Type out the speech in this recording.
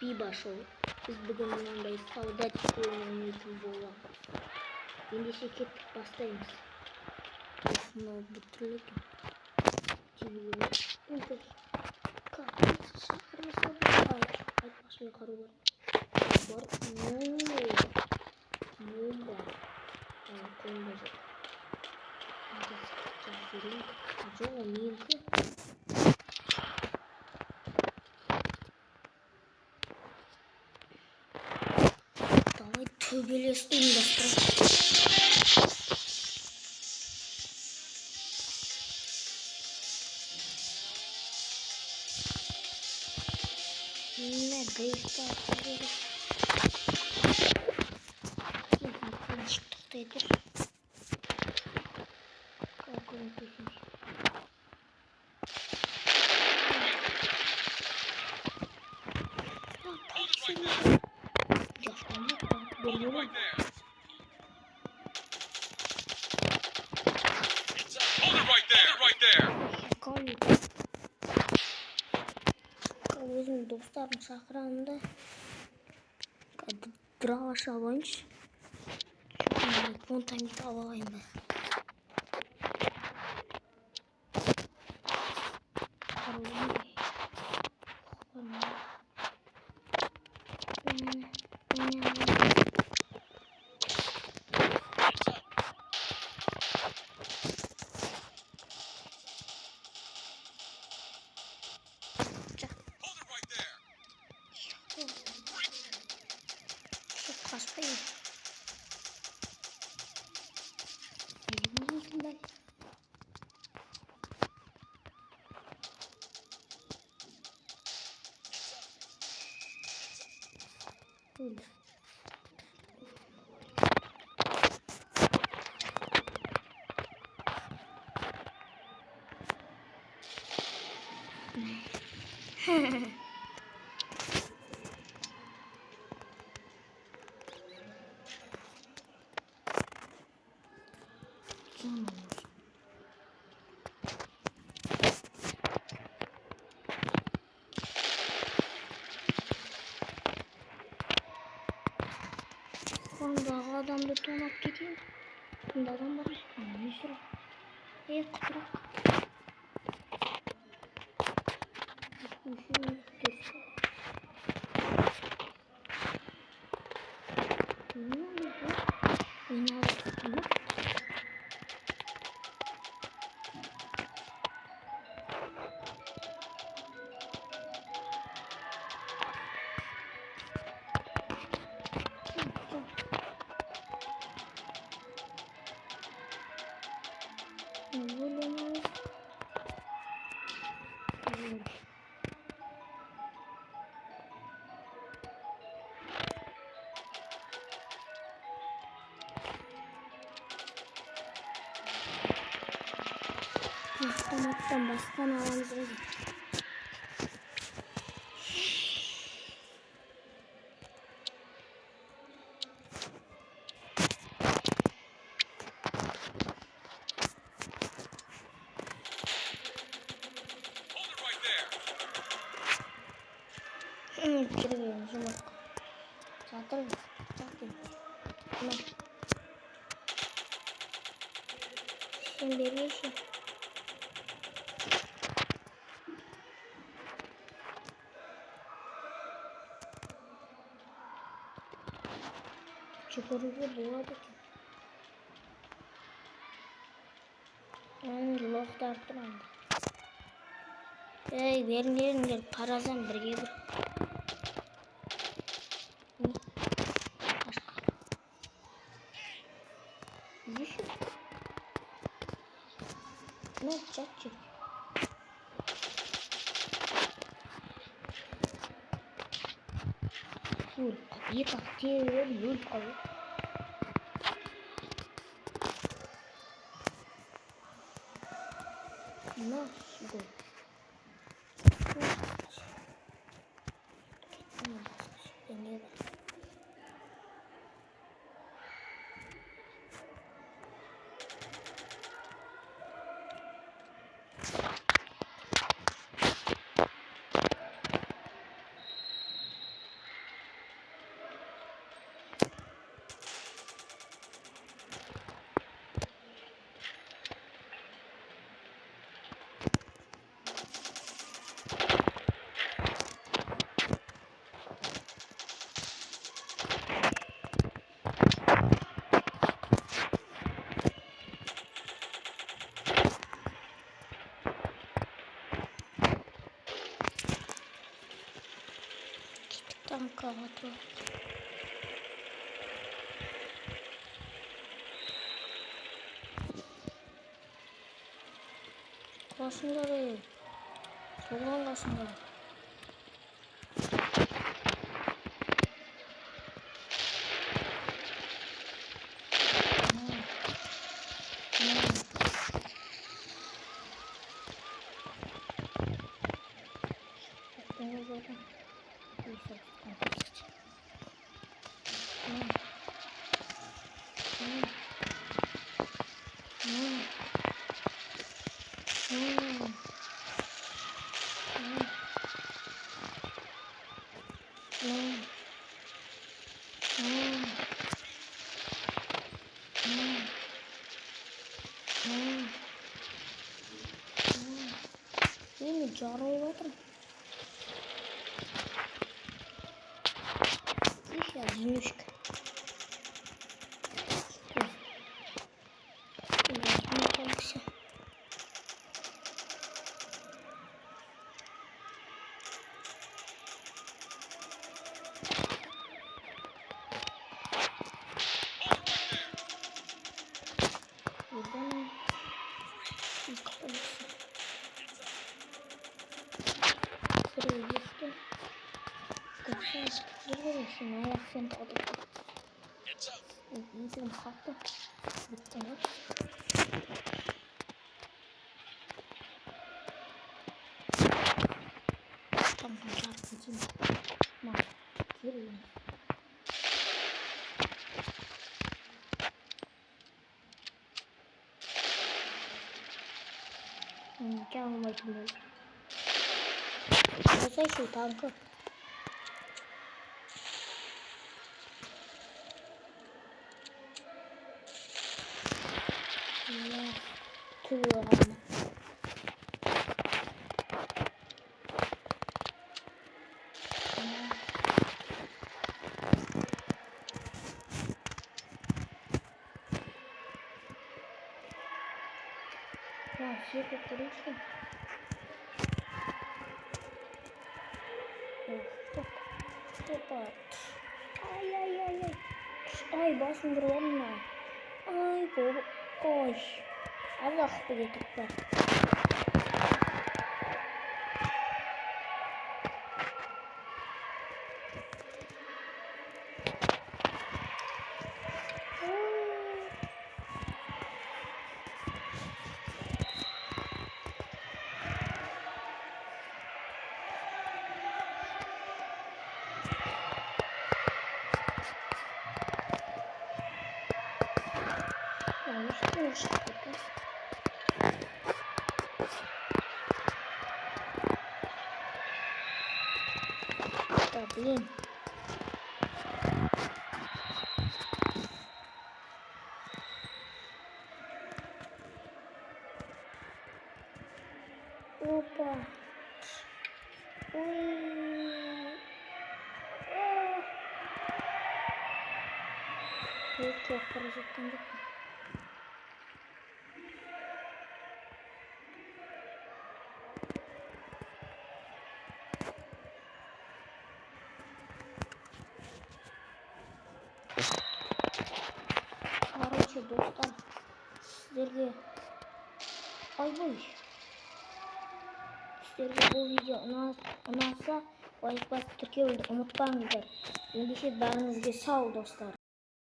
бейбашыл. Біз бүгін мынандай солдат ойнайтын боламыз. Ендеше кеттік, бастаймыз. Мынау бүтірлі екен. Шақырмаса бұл айтпақшымен қару бар. Бомба. Қолында жоқ. Жоқ, менікі. Давай төбелес ұйымдастырайық. Не, гейста төбелес. Тоқтай тұр. Какой песен. Өзімнің достарым шақырамында драла шабайыншы. Контамит алайын ба. Kaçmayın. Elimden. Öyle. Onдағы адамды тонап кетейін. Бұнда адам бар ма? Не сұрақ? Құтырақ. Автоматтан басқан аламыз ғой. Кірген жұмыртқа. Жатыр. Сен бермейші. Жүгіруге болады екен. Лоқтар тұрмайды. Ей, беріңдер, паразан бірге бір. Ашқа. Еші? Ну, жат жүр. Екі ақтері өліп қалды. Мына сүйді. Tanka atıyor. Kaçınları. Soldan kaçınları. Ini jarang banget. Iya, minusik. Ini koleksi. Buradan ilk koleksi. Buraya geçti. Kaçan sıkıntı şimdi ayak sen tadı. İyisin kalktı. Bitti mi? Tamam, yapacağım. Tamam, gireyim. Canım acımıyor. Mesela şu tankı. Tüyüyor ama. Ya şey kokuyorsun. Hoppa. Ay. Ay basın duruyorum ya. Ay baba. Oy. Allah bilir tutlar. Yanlış. Tabii. Hoppa. Çok paraşütten gitti. Короче, dostlar, sizlerge bu video unutsa like basıp Türkiye unutmayınızlar. Endişe barınızga sağ ol dostlar.